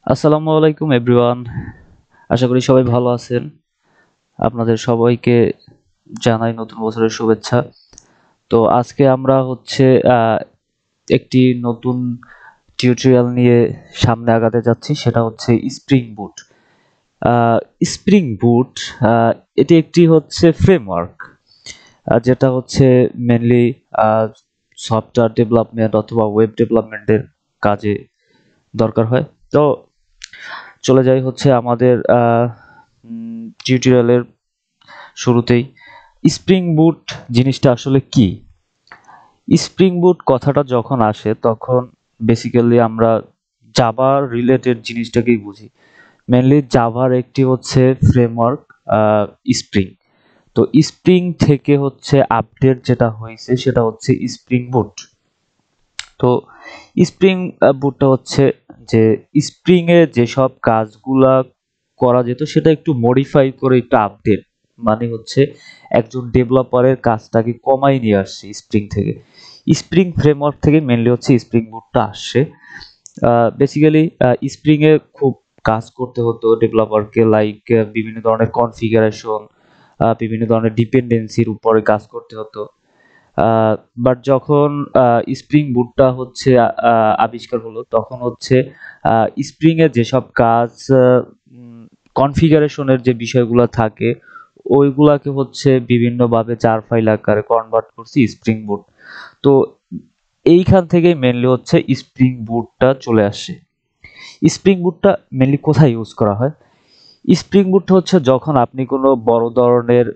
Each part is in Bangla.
আসসালামু আলাইকুম এভরিওয়ান। আশা করি সবাই ভালো আছেন। আপনাদের সবাইকে জানাই নতুন বছরের শুভেচ্ছা। তো আজকে আমরা আহ, একটি নতুন টিউটোরিয়াল নিয়ে সামনে আগাতে যাচ্ছি, সেটা হচ্ছে স্প্রিং বুট। আহ, স্প্রিং বুট এটি একটি ফ্রেমওয়ার্ক, যেটা মেনলি সফটওয়্যার ডেভেলপমেন্ট অথবা ওয়েব ডেভেলপমেন্টের কাজে দরকার হয়। তো চলে যাই আমাদের টিউটোরিয়ালের শুরুতেই। স্প্রিং বুট জিনিসটা আসলে কি? স্প্রিং বুট কথাটা যখন আসে তখন বেসিক্যালি আমরা জাভা রিলেটেড জিনিসটাকেই বুঝি। মেনলি জাভার একটি ফ্রেমওয়ার্ক স্প্রিং। তো স্প্রিং থেকে আপডেট যেটা হয়েছে সেটা স্প্রিং বুট। তো স্প্রিং বুটটা যে স্প্রিং এ যেসব কাজগুলা করা যেত সেটা একটু মডিফাই করে একটু আপডেট, মানে একজন ডেভেলপারের কাজটাকে কমাই নিয়ে আসছে স্প্রিং থেকে। স্প্রিং ফ্রেমওয়ার্ক থেকে মেনলি স্প্রিং বুটটা আসছে। বেসিক্যালি স্প্রিং এ খুব কাজ করতে হতো ডেভেলপারকে, লাইক বিভিন্ন ধরনের কনফিগারেশন, বিভিন্ন ধরনের ডিপেন্ডেন্সির উপরে কাজ করতে হতো। বাট যখন স্প্রিং বুটটা আবিষ্কার হলো তখন স্প্রিং এর যেসব কাজ, কনফিগারেশনের যে বিষয়গুলো থাকে ওইগুলাকে বিভিন্নভাবে জার ফাইল আকারে কনভার্ট করছি স্প্রিং বুট। তো এইখান থেকে মেনলি স্প্রিং বুটটা চলে আসে। স্প্রিং বুটটা মেনলি কোথায় ইউজ করা হয়? স্প্রিং বুট যখন আপনি কোনো বড় ধরনের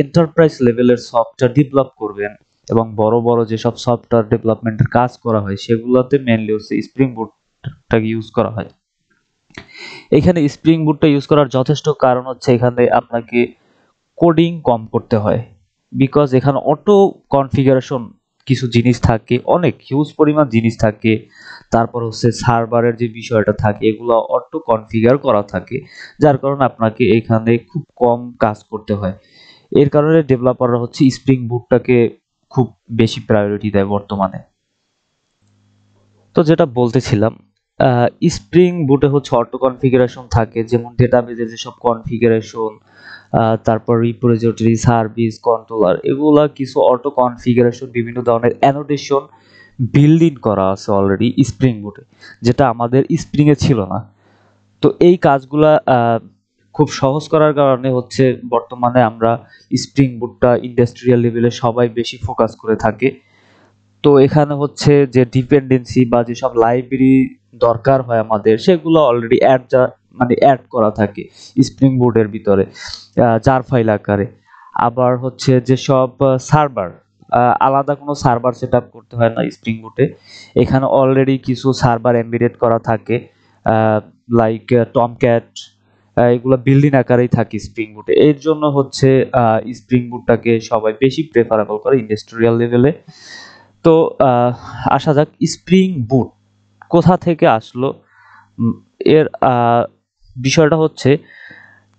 এন্টারপ্রাইজ লেভেলের সফটওয়্যার ডেভেলপ করবেন এবং বড় বড় যেসব সফটওয়্যার ডেভেলপমেন্টের কাজ করা হয় সেগুলোতে মেনলি স্প্রিং বুটটাকে ইউজ করা হয়। এখানে স্প্রিং বুটটা ইউজ করার যথেষ্ট কারণ এখানে আপনাকে কোডিং কম করতে হয়, বিকজ এখানে অটো কনফিগারেশন কিছু জিনিস থাকে, অনেক হিউজ পরিমাণ জিনিস থাকে। তারপর সার্ভারের যে বিষয়টা থাকে এগুলো অটো কনফিগার করা থাকে, যার কারণে আপনাকে এখানে খুব কম কাজ করতে হয়। এর কারণে ডেভেলপাররা স্প্রিং বুটটাকে খুব বেশি প্রায়োরিটি দেয় বর্তমানে। তো যেটা বলতেছিলাম, স্প্রিং বুটে অটো কনফিগারেশন থাকে, যেমন ডেটাবেজের যেসব কনফিগারেশন, তারপর রিপোজিটরি, সার্ভিস, কন্ট্রোলার, এগুলা কিছু অটো কনফিগারেশন, বিভিন্ন ধরনের অ্যানোটেশন বিল্ড ইন করা আছে অলরেডি স্প্রিং বুটে, যেটা আমাদের স্প্রিং এ ছিল না। তো এই কাজগুলা খুব সহজ করার কারণে বর্তমানে আমরা স্প্রিং বুটটা ইন্ডাস্ট্রিয়াল লেভেলে সবাই বেশি ফোকাস করে থাকে। তো এখানে যে ডিপেন্ডেন্সি বা যেসব লাইব্রেরি দরকার হয় আমাদের সেগুলো অলরেডি মানে অ্যাড করা থাকে স্প্রিং বোর্ডের ভিতরে, জার ফাইল আকারে। আবার যেসব সার্ভার, আলাদা কোনো সার্ভার সেটআপ করতে হয় না স্প্রিং বুটে। এখানে অলরেডি কিছু সার্ভার এমবেডেড করা থাকে, লাইক টমক্যাট, এগুলো বিল্ডিং আকারেই থাকে স্প্রিং বুটে। এর জন্য স্প্রিং বুটটাকে সবাই বেশি প্রেফারেবল করে ইন্ডাস্ট্রিয়াল লেভেলে। তো আসা যাক স্প্রিং বুট কোথা থেকে আসলো। উম, এর বিষয়টা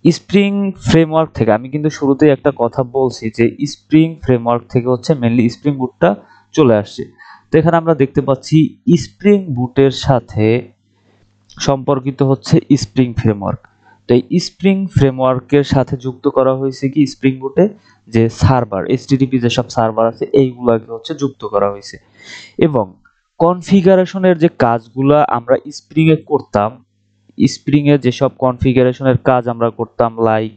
স্প্রিং ফ্রেমওয়ার্ক থেকে। আমি কিন্তু শুরুতেই একটা কথা বলছি যে স্প্রিং ফ্রেমওয়ার্ক থেকে মেনলি স্প্রিং বুটটা চলে আসছে। তো এখানে আমরা দেখতে পাচ্ছি স্প্রিং বুটের সাথে সম্পর্কিত স্প্রিং ফ্রেমওয়ার্ক। তো এই স্প্রিং ফ্রেমওয়ার্কের সাথে যুক্ত করা হয়েছে কি স্প্রিং বুটে যে সার্ভার, এইচটিটিপি যেসব সার্ভার আছে এইগুলাকে যুক্ত করা হয়েছে। এবং কনফিগারেশনের যে কাজগুলা আমরা স্প্রিং এ করতাম, স্প্রিং এ যেসব কনফিগারেশনের কাজ আমরা করতাম, লাইক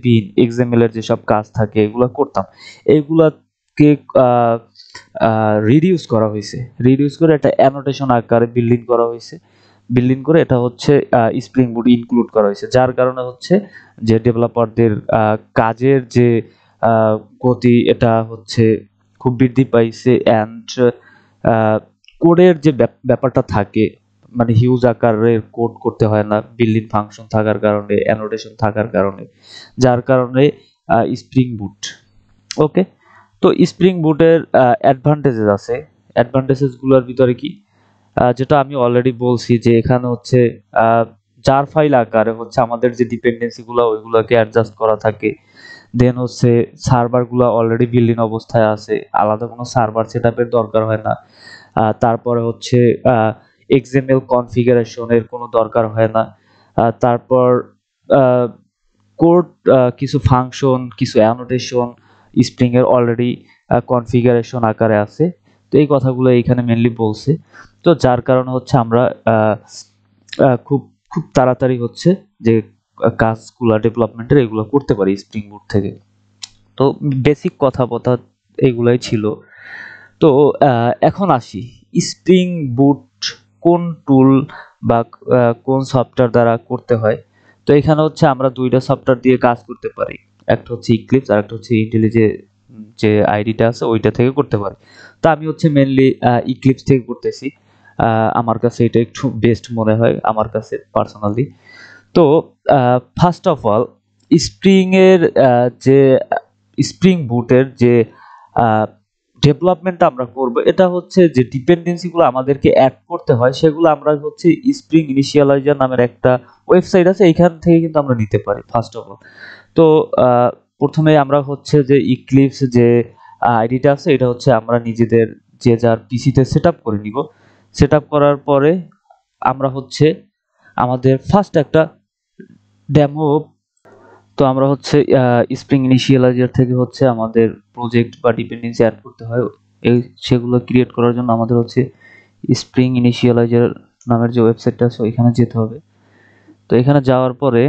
বিন এক্সএমএল এর যেসব কাজ থাকে এগুলা করতাম, এগুলাকে রিডিউস করা হয়েছে। রিডিউস করে একটা অ্যানোটেশন আকারে বিল্ডিং করা হয়েছে। বিল্ডিং করে এটা স্প্রিং বুট ইনক্লুড করা হয়েছে, যার কারণে যে ডেভেলপারদের কাজের যে গতি এটা খুব বৃদ্ধি পাইছে। অ্যান্ড কোডের যে ব্যাপারটা থাকে, মানে হিউজ আকারের কোড করতে হয় না বিল্ডিং ফাংশন থাকার কারণে, অ্যানোটেশন থাকার কারণে, যার কারণে স্প্রিং বুট। ওকে। তো স্প্রিং বুটের অ্যাডভান্টেজেস আছে। অ্যাডভান্টেজেস গুলোর ভিতরে কি, যেটা আমি অলরেডি বলছি যে এখানে জার ফাইল আকারে আমাদের যে ডিপেন্ডেন্সি গুলো ওইগুলোকে অ্যাডজাস্ট করা থাকে। দেন সার্ভার গুলো অলরেডি বিল্ড ইন অবস্থায় আছে, আলাদা কোনো সার্ভার সেটআপের দরকার হয় না। তারপরে এক্সএমএল কনফিগারেশনের কোনো দরকার হয় না। তারপর কোড, কিছু ফাংশন, কিছু অ্যানোটেশন স্প্রিং এর অলরেডি কনফিগারেশন আকারে আছে। তো এই কথাগুলো এইখানে মেনলি বলছে। তো যার কারণে হচ্ছে আমরা খুব খুব তাড়াতাড়ি হচ্ছে যে কাজগুলো ডেভেলপমেন্টের এগুলো করতে পারি স্প্রিং বুট থেকে। তো বেসিক কথা এগুলাই ছিল। তো এখন আসি স্প্রিং বুট কোন টুল বা কোন সফটওয়্যার দ্বারা করতে হয়। তো এখানে হচ্ছে আমরা দুইটা সফটওয়্যার দিয়ে কাজ করতে পারি, একটা হচ্ছে ইক্লিপস আর একটা হচ্ছে ইন্টেলিজে যে আইডিটা আছে ওইটা থেকে করতে পারি। তো আমি হচ্ছে মেনলি ইক্লিপস থেকে করতেছি, আমার কাছে এটা একটু বেস্ট মনে হয় আমার কাছে পার্সোনালি। তো ফার্স্ট অফ অল স্প্রিং এর যে স্প্রিং বুটের যে ডেভেলপমেন্ট আমরা করব, এটা হচ্ছে যে ডিপেন্ডেন্সিগুলো আমাদেরকে অ্যাড করতে হয় সেগুলো আমরা হচ্ছে স্প্রিং ইনিশিয়ালাইজার নামের একটা ওয়েবসাইট আছে, এইখান থেকে কিন্তু আমরা নিতে পারি ফার্স্ট অফ অল। তো প্রথমে আমরা হচ্ছে যে ইক্লিপস যে আইডিটা আছে এটা হচ্ছে আমরা নিজেদের যে যার পিসিতে সেট আপ করে নিব। সেট আপ করার পরে আমরা হচ্ছে আমাদের ফার্স্ট একটা ডেমো, তো আমরা হচ্ছে স্প্রিং ইনিশিয়ালাইজার থেকে হচ্ছে আমাদের প্রজেক্ট বা ডিপেন্ডেন্সি অ্যাড করতে হয়। এই সেগুলো ক্রিয়েট করার জন্য আমাদের হচ্ছে স্প্রিং ইনিশিয়ালাইজার নামের যে ওয়েবসাইটটা আছে ওইখানে যেতে হবে। তো এখানে যাওয়ার পরে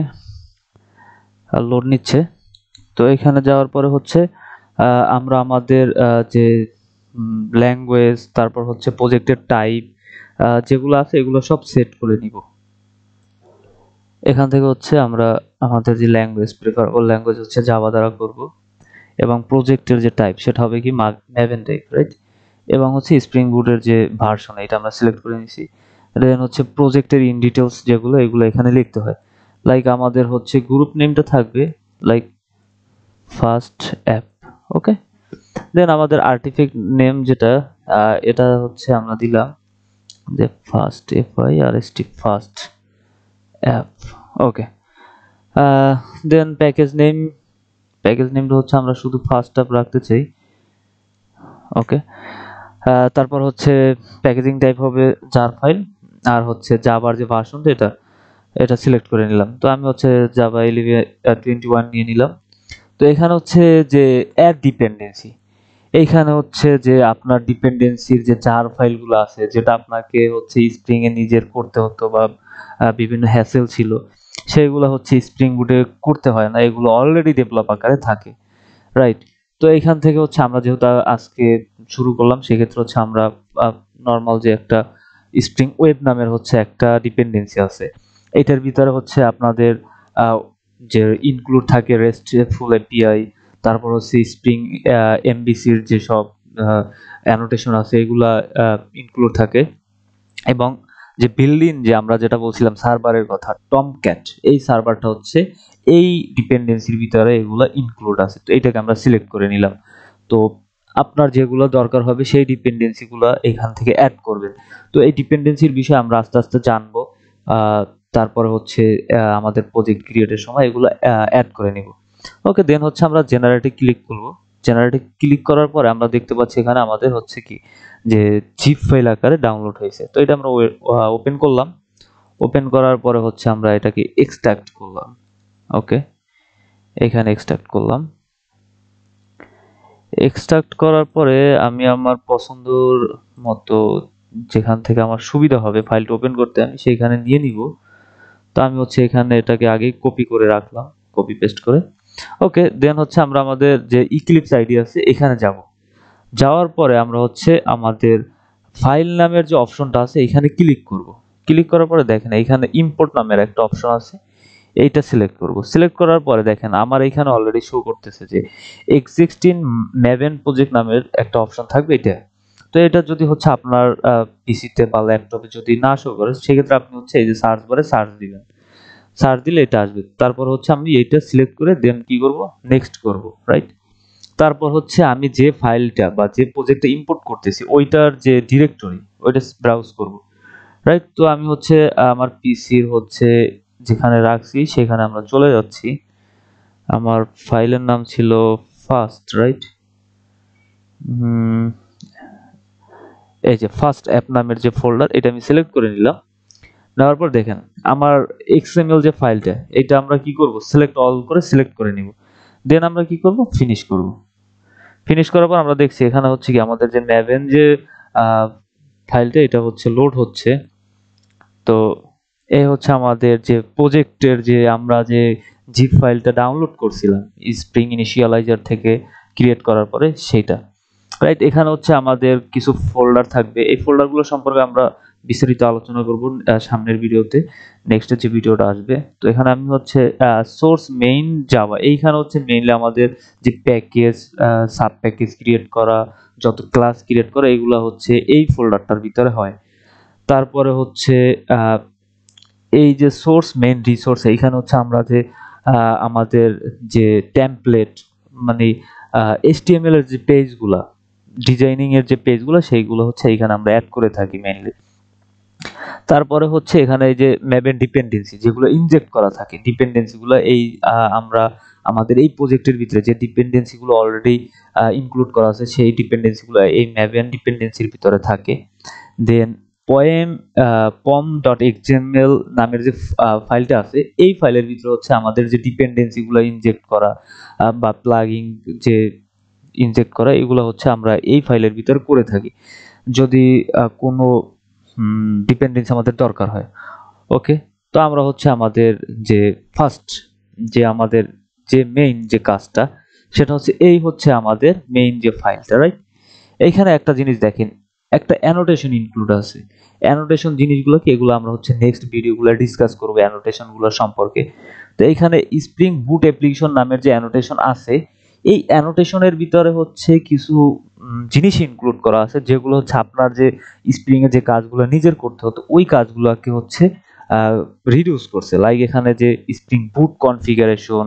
লোড নিচ্ছে। তো এখানে যাওয়ার পরে হচ্ছে আমরা আমাদের যে ল্যাঙ্গুয়েজ, তারপর হচ্ছে প্রজেক্টের টাইপ যেগুলো আছে এগুলো সব সেট করে নিব। এখান থেকে হচ্ছে আমরা আমাদের যে ল্যাঙ্গুয়েজ প্রেফারেবল ল্যাঙ্গুয়েজ হচ্ছে জাভা দ্বারা করব, এবং প্রজেক্টের যে টাইপ সেটা হবে কি ম্যাভেন টাইপ, রাইট। এবং হচ্ছে স্প্রিং বুটের যে ভার্সন এটা আমরা সিলেক্ট করে নিছি। দেন হচ্ছে প্রজেক্টের ইন ডিটেলস যেগুলো এগুলো এখানে লিখতে হয়। লাইক আমাদের হচ্ছে গ্রুপ নেমটা থাকবে লাইক ফার্স্ট অ্যাপ, ওকে। দেন আমাদের আর্টিফ্যাক্ট নেম যেটা এটা হচ্ছে আমরা দিলাম যে ফার্স্ট FIRST ফার্স্ট অ্যাপ, ওকে। দেন প্যাকেজ নেমটা হচ্ছে আমরা শুধু ফার্স্ট অ্যাপ রাখতে চাই, ওকে। তারপর হচ্ছে প্যাকেজিং টাইপ হবে জার ফাইল, আর হচ্ছে জাভার যে ভার্সন এটা সিলেক্ট করে নিলাম। তো আমি হচ্ছে জাভা 21 নিয়ে নিলাম। তো এখানে হচ্ছে যে অ্যাড ডিপেন্ডেন্সি, এইখানে হচ্ছে যে আপনার ডিপেন্ডেন্সির যে জার ফাইলগুলো আছে যেটা আপনাকে হচ্ছে স্প্রিং এ নিজের করতে হতো বা বিভিন্ন হ্যাসেল ছিল, সেগুলো হচ্ছে স্প্রিং বুটে করতে হয় না, এগুলো অলরেডি ডেভেলপ আকারে থাকে, রাইট। তো এইখান থেকে হচ্ছে আমরা যেহেতু আজকে শুরু করলাম সেক্ষেত্রে হচ্ছে আমরা নর্মাল যে একটা স্প্রিং ওয়েব নামের হচ্ছে একটা ডিপেন্ডেন্সি আছে, এটার ভিতরে হচ্ছে আপনাদের যে ইনক্লুড থাকে রেস্টফুল এপিআই, তারপর হচ্ছে স্প্রিং এমবিসির যেসব অ্যানোটেশন আছে এগুলা ইনক্লুড থাকে, এবং যে বিল্ডিং যে আমরা যেটা বলছিলাম সার্ভারের কথা টমক্যাট, এই সার্ভারটা হচ্ছে এই ডিপেন্ডেন্সির ভিতরে এগুলো ইনক্লুড আছে। তো এইটাকে আমরা সিলেক্ট করে নিলাম। তো আপনার যেগুলো দরকার হবে সেই ডিপেন্ডেন্সিগুলো এখান থেকে অ্যাড করবেন। তো এই ডিপেন্ডেন্সির বিষয়ে আমরা আস্তে আস্তে জানবো। তারপরে হচ্ছে আমাদের প্রজেক্ট ক্রিয়েটের সময় এগুলো অ্যাড করে নিব, ওকে। দেন হচ্ছে আমরা জেনারেটে ক্লিক করব। জেনারেটে ক্লিক করার পরে আমরা দেখতে পাচ্ছি এখানে আমাদের হচ্ছে কি যে জিপ ফাইল আকারে ডাউনলোড হয়েছে। তো এটা আমরা ওপেন করলাম। ওপেন করার পরে হচ্ছে আমরা এটাকে এক্সট্রাক্ট করলাম, ওকে। এখানে এক্সট্রাক্ট করলাম। এক্সট্রাক্ট করার পরে আমি আমার পছন্দর মতো যেখান থেকে আমার সুবিধা হবে ফাইলটা ওপেন করতে আমি সেইখানে নিয়ে নিব। তো আমি হচ্ছে এখানে এটাকে আগেই কপি করে রাখলাম, কপি পেস্ট করে, ওকে। দেন হচ্ছে আমরা আমাদের যে ইক্লিপস আইডি আছে এখানে যাব। যাওয়ার পরে আমরা হচ্ছে আমাদের ফাইল নামের যে অপশনটা আছে এখানে ক্লিক করব। ক্লিক করার পরে দেখেন এখানে ইম্পোর্ট নামের একটা অপশন আছে, এইটা সিলেক্ট করব। সিলেক্ট করার পরে দেখেন আমার এখানে অলরেডি শো করতেছে যে এক্সিস্টিং ম্যাভেন প্রজেক্ট নামের একটা অপশন থাকবে এটা। তো এটা যদি হচ্ছে আপনার পিসিতে বা ল্যাপটপে যদি না শো করে সেক্ষেত্রে আপনি হচ্ছে এই যে সার্চ বারে সার্চ দিবেন, সার্চ দিলে এটা আসবে। তারপর হচ্ছে আমি এইটা সিলেক্ট করে দেন কি করব, নেক্সট করব, রাইট। তারপর হচ্ছে আমি যে ফাইলটা বা যে প্রজেক্টটা ইম্পোর্ট করতেছি ওইটার যে ডিরেক্টরি ওইটা ব্রাউজ করব, রাইট। তো আমি হচ্ছে আমার পিসির হচ্ছে যেখানে রাখছি সেখানে আমরা চলে যাচ্ছি। আমার ফাইলের নাম ছিল ফার্স্ট, রাইট। এই যে ফার্স্ট অ্যাপ নামের যে ফোল্ডার, এটা আমি সিলেক্ট করে নিলাম। নেওয়ার পর দেখেন আমার XML যে ফাইলটা, এটা আমরা কি করব, সিলেক্ট অল করে সিলেক্ট করে নিব। দেন আমরা কি করব, ফিনিশ করব। ফিনিশ করার পর আমরা দেখছি এখানে হচ্ছে কি আমাদের যে ম্যাভেন যে ফাইলটা, এটা হচ্ছে লোড হচ্ছে। তো এই হচ্ছে আমাদের যে প্রজেক্টের যে আমরা যে জিপ ফাইলটা ডাউনলোড করছিলাম স্প্রিং ইনিশিয়ালাইজার থেকে ক্রিয়েট করার পরে সেইটা, রাইট। এখানে হচ্ছে আমাদের কিছু ফোল্ডার থাকবে, এই ফোল্ডারগুলো সম্পর্কে আমরা বিস্তারিত আলোচনা করব সামনের ভিডিওতে, নেক্সট যে ভিডিওটা আসবে। তো এখানে আমি হচ্ছে সোর্স মেইন জাভা, এইখানে হচ্ছে মেইনলি আমাদের যে প্যাকেজ, সাব প্যাকেজ ক্রিয়েট করা, যত ক্লাস ক্রিয়েট করা, এগুলো হচ্ছে এই ফোল্ডারটার ভিতরে হয়। তারপরে হচ্ছে এই যে সোর্স মেইন রিসোর্স, এইখানে হচ্ছে আমরা যে আমাদের যে টেমপ্লেট মানে HTML এর যে পেজগুলা, ডিজাইনিং এর যে পেজগুলো, সেইগুলো হচ্ছে এখানে আমরা অ্যাড করে থাকি মেইনলি। তারপরে হচ্ছে এখানে এই যে ম্যাভেন ডিপেন্ডেন্সি যেগুলো ইনজেক্ট করা থাকে, ডিপেন্ডেন্সিগুলো এই আমরা আমাদের এই প্রজেক্টের ভিতরে যে ডিপেন্ডেন্সিগুলো অলরেডি ইনক্লুড করা আছে, সেই ডিপেন্ডেন্সিগুলো এই ম্যাভেন ডিপেন্ডেন্সির ভিতরে থাকে। দেন pom.xml নামের যে ফাইলটা আছে, এই ফাইলের ভিতরে হচ্ছে আমাদের যে ডিপেন্ডেন্সিগুলো ইনজেক্ট করা বা প্লাগইন যে ইনজেক্ট করা, এগুলো হচ্ছে আমরা এই ফাইলের ভিতরে করে থাকি যদি কোনো ডিপেন্ডেন্সি আমাদের দরকার হয়। ওকে, তো আমরা হচ্ছে আমাদের যে ফার্স্ট যে আমাদের যে মেইন যে কাজটা, সেটা হচ্ছে এই হচ্ছে আমাদের মেইন যে ফাইলটা, রাইট। এইখানে একটা জিনিস দেখেন, একটা অ্যানোটেশন ইনক্লুড আছে। অ্যানোটেশন জিনিসগুলো কি, এগুলো আমরা হচ্ছে নেক্সট ভিডিওগুলো ডিসকাস করব অ্যানোটেশনগুলো সম্পর্কে। তো এইখানে স্প্রিং বুট অ্যাপ্লিকেশন নামের যে অ্যানোটেশন আছে, এই অ্যানোটেশনের ভিতরে হচ্ছে কিছু জিনিস ইনক্লুড করা আছে, যেগুলো হচ্ছে আপনার যে স্প্রিং এর যে কাজগুলো নিজের করতে হতো, ওই কাজগুলোকে হচ্ছে রিডিউস করছে। লাইক এখানে যে স্প্রিং বুট কনফিগারেশন,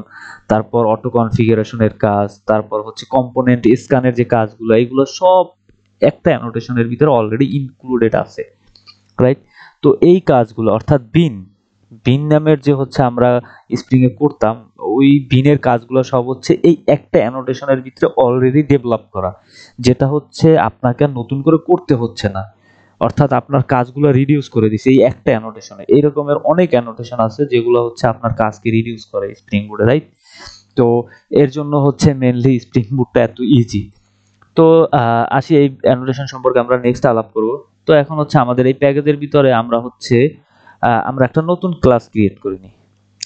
তারপর অটো কনফিগারেশনের কাজ, তারপর হচ্ছে কম্পোনেন্ট স্ক্যানের যে কাজগুলো, এগুলো সব একটা অ্যানোটেশনের ভিতরে অলরেডি ইনক্লুডেড আছে, রাইট। তো এই কাজগুলো অর্থাৎ বিন নামের যে হচ্ছে আমরা স্প্রিং এ করতাম, ওই বিনের কাজগুলো সব হচ্ছে এই একটা অ্যানোটেশনের ভিতরে অলরেডি ডেভেলপ করা, যেটা হচ্ছে আপনাকে নতুন করে করতে হচ্ছে না। অর্থাৎ আপনার কাজগুলো রিডিউস করে দিছে এই একটা অ্যানোটেশনে। এই রকমের অনেক অ্যানোটেশন আছে যেগুলো হচ্ছে আপনার কাজকে রিডিউস করে স্প্রিং বুটে, রাইট। তো এর জন্য হচ্ছে মেইনলি স্প্রিং বুটটা এত ইজি। তো আসি এই অ্যানোটেশন সম্পর্কে আমরা নেক্সট আলাপ করব। তো এখন হচ্ছে আমাদের এই প্যাকেজের ভিতরে আমরা হচ্ছে আমরা একটা নতুন ক্লাস ক্রিয়েট করে নিই।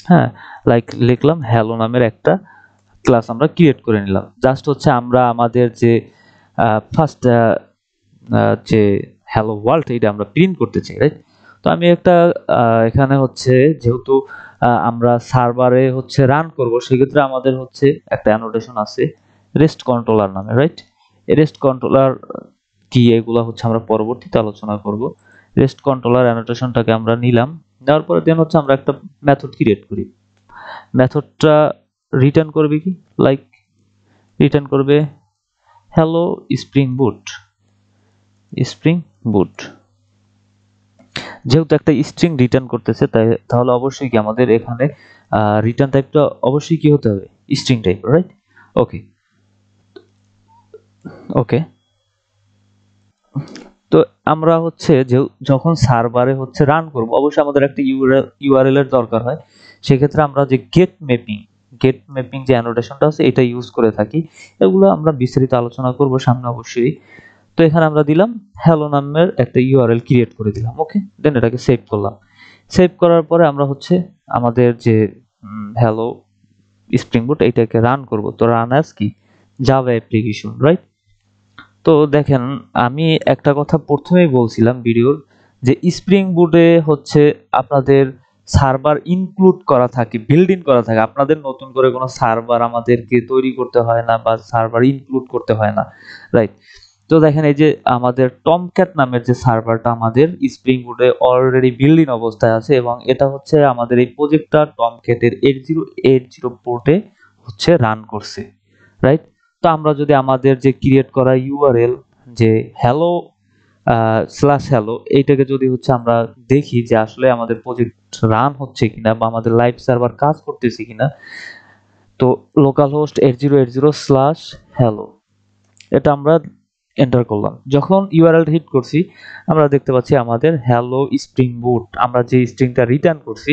হ্যাঁ, লাইক লিখলাম হ্যালো নামের একটা ক্লাস আমরা ক্রিয়েট করে নিলাম। জাস্ট হচ্ছে আমরা আমাদের যে ফার্স্ট যে হ্যালো ওয়ার্ল্ড, এটা আমরা প্রিন্ট করতে চাই, রাইট। তো আমি একটা এখানে হচ্ছে যেহেতু আমরা সার্ভারে হচ্ছে রান করব, সেক্ষেত্রে আমাদের হচ্ছে একটা অ্যানোটেশন আছে রেস্ট কন্ট্রোলার নামে, রাইট। রেস্ট কন্ট্রোলার কি, এগুলো হচ্ছে আমরা পরবর্তীতে আলোচনা করব। রেস্ট কন্ট্রোলার অ্যানোটেশনটাকে আমরা নিলাম, নেওয়ার পরে দেন হচ্ছে আমরা একটা মেথড ক্রিয়েট করি। মেথডটা রিটার্ন করবে কি, লাইক রিটার্ন করবে হ্যালো স্প্রিং বুট। যেহেতু একটা স্ট্রিং রিটার্ন করতেছে, তাহলে অবশ্যই কি আমাদের এখানে রিটার্ন টাইপটা অবশ্যই কি হতে হবে, স্ট্রিং টাইপ, রাইট। ওকে ওকে তো আমরা হচ্ছে যে যখন সার্ভারে হচ্ছে রান করব, অবশ্যই আমাদের একটা ইউআরএল এর দরকার হয়। সেক্ষেত্রে আমরা যে গেট ম্যাপিং যে অ্যানোটেশনটা আছে, এটা ইউজ করে থাকি। এগুলো আমরা বিস্তারিত আলোচনা করব সামনে অবশ্যই। তো এখানে আমরা দিলাম হ্যালো নামের একটা ইউআরএল ক্রিয়েট করে দিলাম। ওকে, দেন এটাকে সেভ করলাম। সেভ করার পরে আমরা হচ্ছে আমাদের যে হ্যালো স্প্রিং বুট, এইটাকে রান করব। তো রান অ্যাজ কি, জাভা অ্যাপ্লিকেশন, রাইট। তো দেখেন, আমি একটা কথা প্রথমেই বলছিলাম ভিডিওর, যে স্প্রিং বুটে হচ্ছে আপনাদের সার্ভার ইনক্লুড করা থাকে, বিল্ড ইন করা থাকে। আপনাদের নতুন করে কোনো সার্ভার আমাদেরকে তৈরি করতে হয় না বা সার্ভার ইনক্লুড করতে হয় না, রাইট। তো দেখেন এই যে আমাদের টমক্যাট নামের যে সার্ভারটা আমাদের স্প্রিং বুটে অলরেডি বিল্ড ইন অবস্থায় আছে, এবং এটা হচ্ছে আমাদের এই প্রজেক্টটা টমক্যাটের 8080 পোর্টে হচ্ছে রান করছে, রাইট। তো আমরা যদি আমাদের যে ক্রিয়েট করা ইউআরএল যে হ্যালো /hello, এইটাকে যদি হচ্ছে আমরা দেখি যে আসলে আমাদের প্রজেক্ট রান হচ্ছে কিনা বা আমাদের লাইভ সার্ভার কাজ করতেছে কিনা, তো লোকাল হোস্ট 8080/hello, এটা আমরা এন্টার করলাম। যখন ইউআরএল হিট করছি আমরা দেখতে পাচ্ছি আমাদের হ্যালো স্প্রিং বুট, আমরা যে স্ট্রিংটা রিটার্ন করছি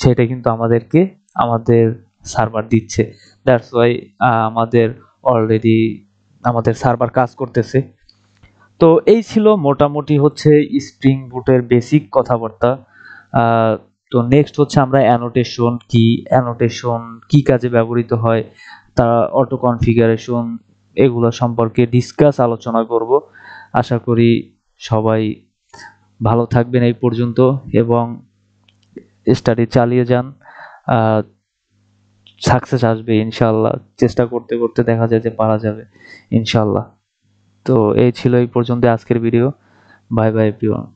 সেটা কিন্তু আমাদেরকে আমাদের সার্ভার দিচ্ছে। দ্যাটস ওয়াই আমাদের অলরেডি আমাদের সার্ভার কাজ করতেছে। তো এই ছিল মোটামুটি হচ্ছে স্প্রিং বুটের বেসিক কথাবার্তা। তো নেক্সট হচ্ছে আমরা অ্যানোটেশন কি কাজে ব্যবহৃত হয়, তার অটো কনফিগারেশন, এগুলো সম্পর্কে আলোচনা করব। আশা করি সবাই ভালো থাকবেন এই পর্যন্ত এবং স্টাডি চালিয়ে যান। সাকসেস আসবে ইনশাল্লাহ, চেষ্টা করতে করতে দেখা যায় যে পারা যাবে ইনশাল্লাহ। তো এই ছিল এই পর্যন্ত আজকের ভিডিও। Bye bye everyone.